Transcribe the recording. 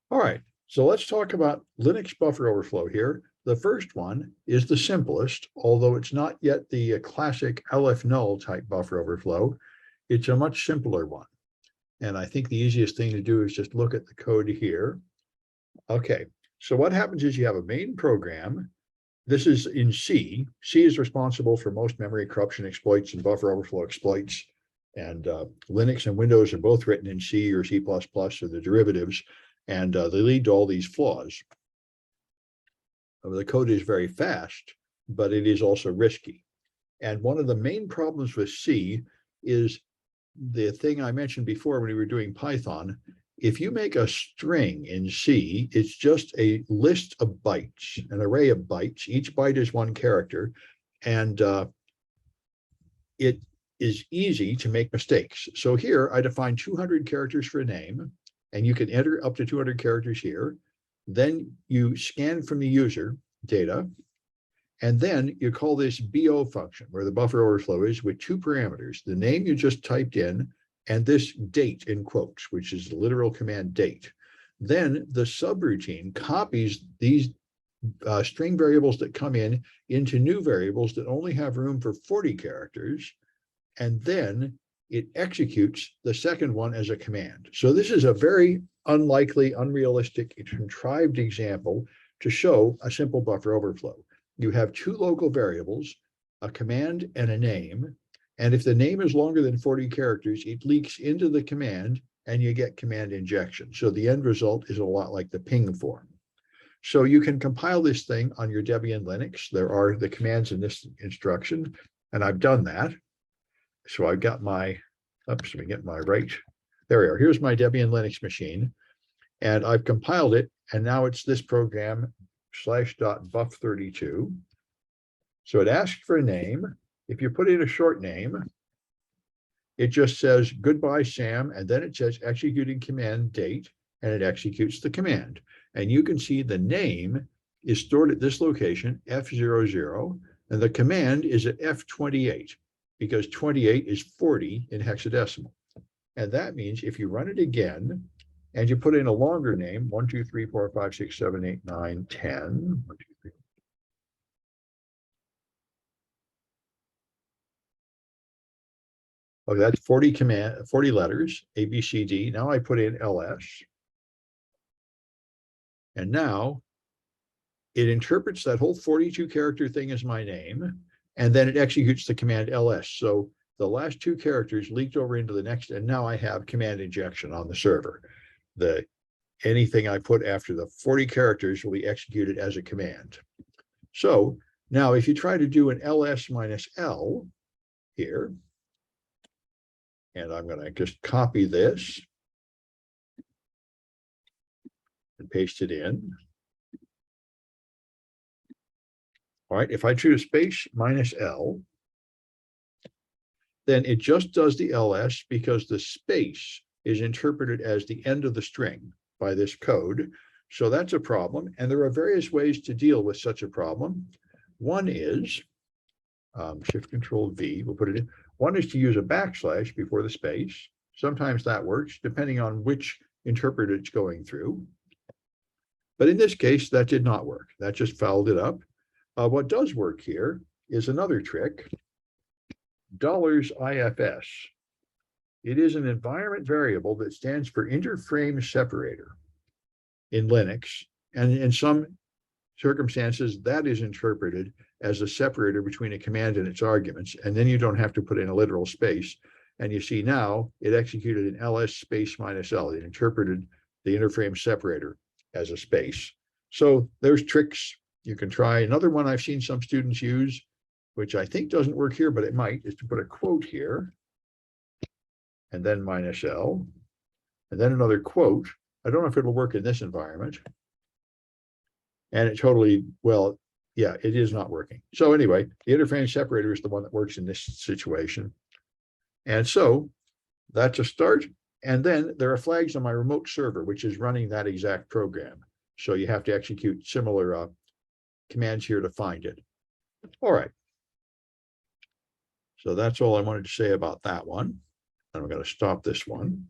All right, so let's talk about Linux buffer overflow here. The first one is the simplest, although it's not yet the classic LF null type buffer overflow. It's a much simpler one. And I think the easiest thing to do is just look at the code here. Okay, so what happens is you have a main program. This is in C. C is responsible for most memory corruption exploits and buffer overflow exploits. And Linux and Windows are both written in C or C++ or the derivatives, and they lead to all these flaws. The code is very fast, but it is also risky. And one of the main problems with C is the thing I mentioned before when we were doing Python. If you make a string in C, it's just a list of bytes, an array of bytes. Each byte is one character, and it is easy to make mistakes. So here I define 200 characters for a name, and you can enter up to 200 characters here. Then you scan from the user data, and then you call this BO function, where the buffer overflow is, with two parameters, the name you just typed in and this date in quotes, which is the literal command date. Then the subroutine copies these string variables that come in into new variables that only have room for 40 characters, and then it executes the second one as a command. So this is a very unlikely, unrealistic, contrived example to show a simple buffer overflow. You have two local variables, a command and a name, and if the name is longer than 40 characters, it leaks into the command and you get command injection. So the end result is a lot like the ping form. So you can compile this thing on your Debian Linux. There are the commands in this instruction, and I've done that. So I've got my, oops, let me get my right. There we are. Here's my Debian Linux machine, and I've compiled it, and now it's this program /.buff32. So it asks for a name. If you put in a short name, it just says goodbye, Sam, and then it says executing command date, and it executes the command. And you can see the name is stored at this location, F00, and the command is at F28, because 28 is 40 in hexadecimal. And that means if you run it again, and you put in a longer name, 1, 2, 3, 4, 5, 6, 7, 8, 9, 10. 1, 2, 3. Okay, that's 40 letters, A, B, C, D. Now I put in LS. And now it interprets that whole 42 character thing as my name, and then it executes the command LS. So the last two characters leaked over into the next, and now I have command injection on the server. Anything I put after the 40 characters will be executed as a command. So now if you try to do an ls minus L here, and I'm going to just copy this and paste it in. All right, if I choose space minus L, then it just does the ls because the space is interpreted as the end of the string by this code. So that's a problem. And there are various ways to deal with such a problem. One is Shift Control V, we'll put it in. One is to use a backslash before the space. Sometimes that works, depending on which interpreter it's going through. But in this case, that did not work. That just fouled it up. What does work here is another trick, $ifs. It is an environment variable that stands for interframe separator in Linux. And in some circumstances, that is interpreted as a separator between a command and its arguments. And then you don't have to put in a literal space. And you see now it executed an ls space minus L. It interpreted the interframe separator as a space. So there's tricks you can try. Another one I've seen some students use, which I think doesn't work here, but it might, is to put a quote here, and then minus L, and then another quote. I don't know if it'll work in this environment. And it totally, well, yeah, it is not working. So anyway, the interframe separator is the one that works in this situation. And so that's a start. And then there are flags on my remote server, which is running that exact program. So you have to execute similar commands here to find it. All right. So that's all I wanted to say about that one. And I'm going to stop this one.